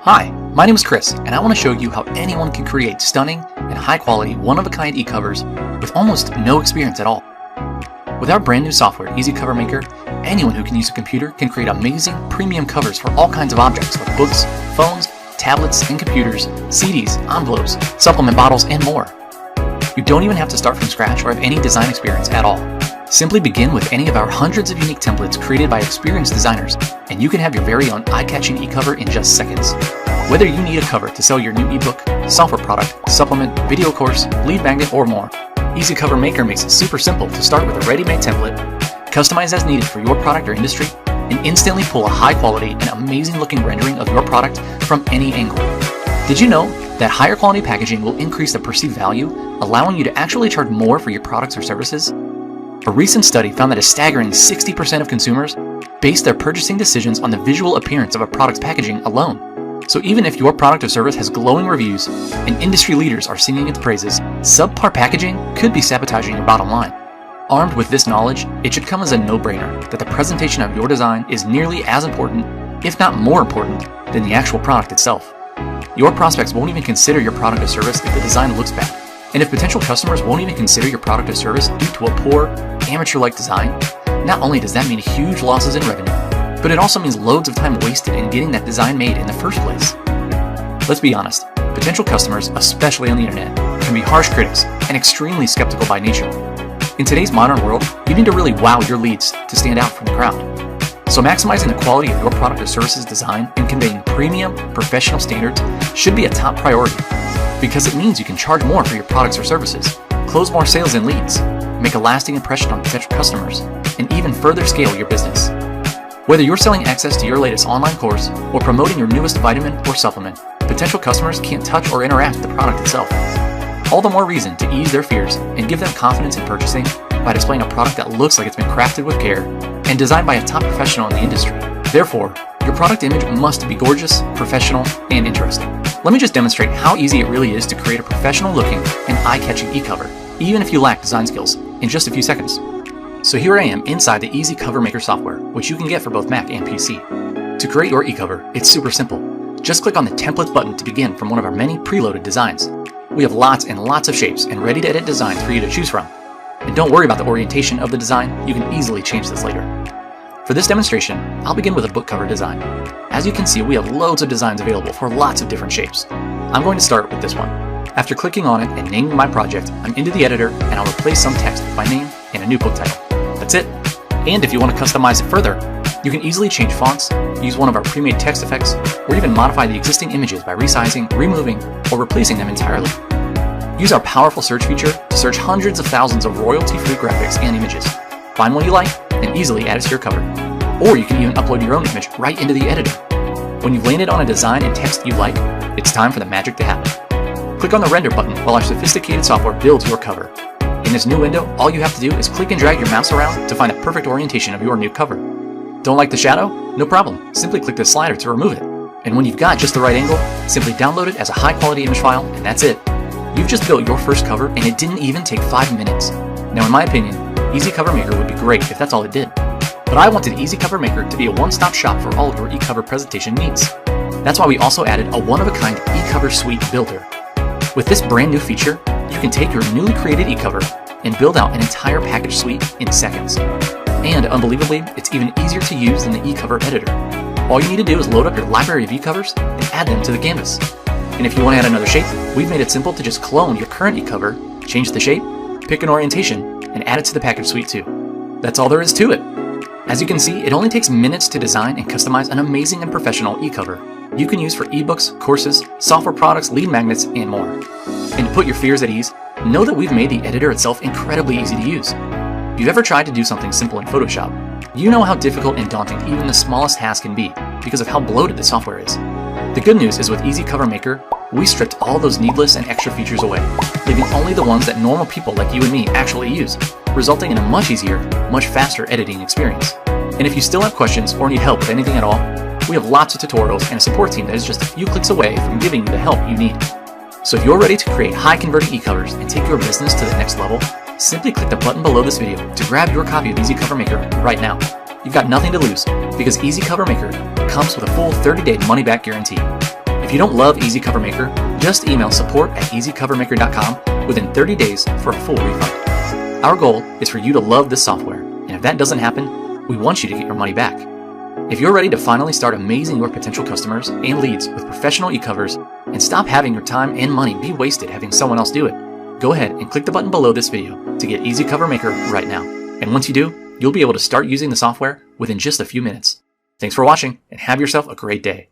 Hi, my name is Chris, and I want to show you how anyone can create stunning and high-quality, one-of-a-kind e-covers with almost no experience at all. With our brand new software, Easy Cover Maker, anyone who can use a computer can create amazing, premium covers for all kinds of objects like books, phones, tablets, and computers, CDs, envelopes, supplement bottles, and more. You don't even have to start from scratch or have any design experience at all. Simply begin with any of our hundreds of unique templates created by experienced designers, and you can have your very own eye-catching e-cover in just seconds. Whether you need a cover to sell your new ebook, software product, supplement, video course, lead magnet, or more, Easy Cover Maker makes it super simple to start with a ready-made template, customize as needed for your product or industry, and instantly pull a high-quality and amazing-looking rendering of your product from any angle. Did you know that higher quality packaging will increase the perceived value, allowing you to actually charge more for your products or services? A recent study found that a staggering 60% of consumers base their purchasing decisions on the visual appearance of a product's packaging alone. So even if your product or service has glowing reviews and industry leaders are singing its praises, subpar packaging could be sabotaging your bottom line. Armed with this knowledge, it should come as a no-brainer that the presentation of your design is nearly as important, if not more important, than the actual product itself. Your prospects won't even consider your product or service if the design looks bad. And if potential customers won't even consider your product or service due to a poor, amateur-like design, not only does that mean huge losses in revenue, but it also means loads of time wasted in getting that design made in the first place. Let's be honest, potential customers, especially on the internet, can be harsh critics and extremely skeptical by nature. In today's modern world, you need to really wow your leads to stand out from the crowd. So maximizing the quality of your product or service's design and conveying premium, professional standards should be a top priority, because it means you can charge more for your products or services, close more sales and leads, make a lasting impression on potential customers, and even further scale your business. Whether you're selling access to your latest online course or promoting your newest vitamin or supplement, potential customers can't touch or interact with the product itself. All the more reason to ease their fears and give them confidence in purchasing by displaying a product that looks like it's been crafted with care and designed by a top professional in the industry. Therefore, your product image must be gorgeous, professional, and interesting. Let me just demonstrate how easy it really is to create a professional-looking and eye-catching e-cover, even if you lack design skills, in just a few seconds. So here I am inside the Easy Cover Maker software, which you can get for both Mac and PC. To create your e-cover, it's super simple. Just click on the Templates button to begin from one of our many preloaded designs. We have lots and lots of shapes and ready-to-edit designs for you to choose from. And don't worry about the orientation of the design, you can easily change this later. For this demonstration, I'll begin with a book cover design. As you can see, we have loads of designs available for lots of different shapes. I'm going to start with this one. After clicking on it and naming my project, I'm into the editor and I'll replace some text with my name and a new book title. That's it. And if you want to customize it further, you can easily change fonts, use one of our pre-made text effects, or even modify the existing images by resizing, removing, or replacing them entirely. Use our powerful search feature to search hundreds of thousands of royalty-free graphics and images. Find one you like and easily add it to your cover. Or you can even upload your own image right into the editor. When you've landed on a design and text you like, it's time for the magic to happen. Click on the render button while our sophisticated software builds your cover. In this new window, all you have to do is click and drag your mouse around to find the perfect orientation of your new cover. Don't like the shadow? No problem. Simply click the slider to remove it. And when you've got just the right angle, simply download it as a high-quality image file, and that's it. You've just built your first cover, and it didn't even take 5 minutes. Now, in my opinion, Easy Cover Maker would be great if that's all it did. But I wanted Easy Cover Maker to be a one-stop shop for all of your e-cover presentation needs. That's why we also added a one-of-a-kind e-cover suite builder. With this brand new feature, you can take your newly created e-cover and build out an entire package suite in seconds. And unbelievably, it's even easier to use than the e-cover editor. All you need to do is load up your library of e-covers and add them to the canvas. And if you want to add another shape, we've made it simple to just clone your current e-cover, change the shape, pick an orientation, and add it to the package suite too. That's all there is to it. As you can see, it only takes minutes to design and customize an amazing and professional e-cover you can use for ebooks, courses, software products, lead magnets, and more. And to put your fears at ease, know that we've made the editor itself incredibly easy to use. If you've ever tried to do something simple in Photoshop, you know how difficult and daunting even the smallest task can be because of how bloated the software is. The good news is with Easy Cover Maker, we stripped all those needless and extra features away, leaving only the ones that normal people like you and me actually use, resulting in a much easier, much faster editing experience. And if you still have questions or need help with anything at all, we have lots of tutorials and a support team that is just a few clicks away from giving you the help you need. So if you're ready to create high-converting e-covers and take your business to the next level, simply click the button below this video to grab your copy of Easy Cover Maker right now. You've got nothing to lose because Easy Cover Maker comes with a full 30-day money-back guarantee. you don't love Easy Cover Maker, just email support@easycovermaker.com within 30 days for a full refund. Our goal is for you to love this software, and if that doesn't happen, we want you to get your money back. If you're ready to finally start amazing your potential customers and leads with professional e-covers and stop having your time and money be wasted having someone else do it, go ahead and click the button below this video to get Easy Cover Maker right now. And once you do, you'll be able to start using the software within just a few minutes. Thanks for watching and have yourself a great day.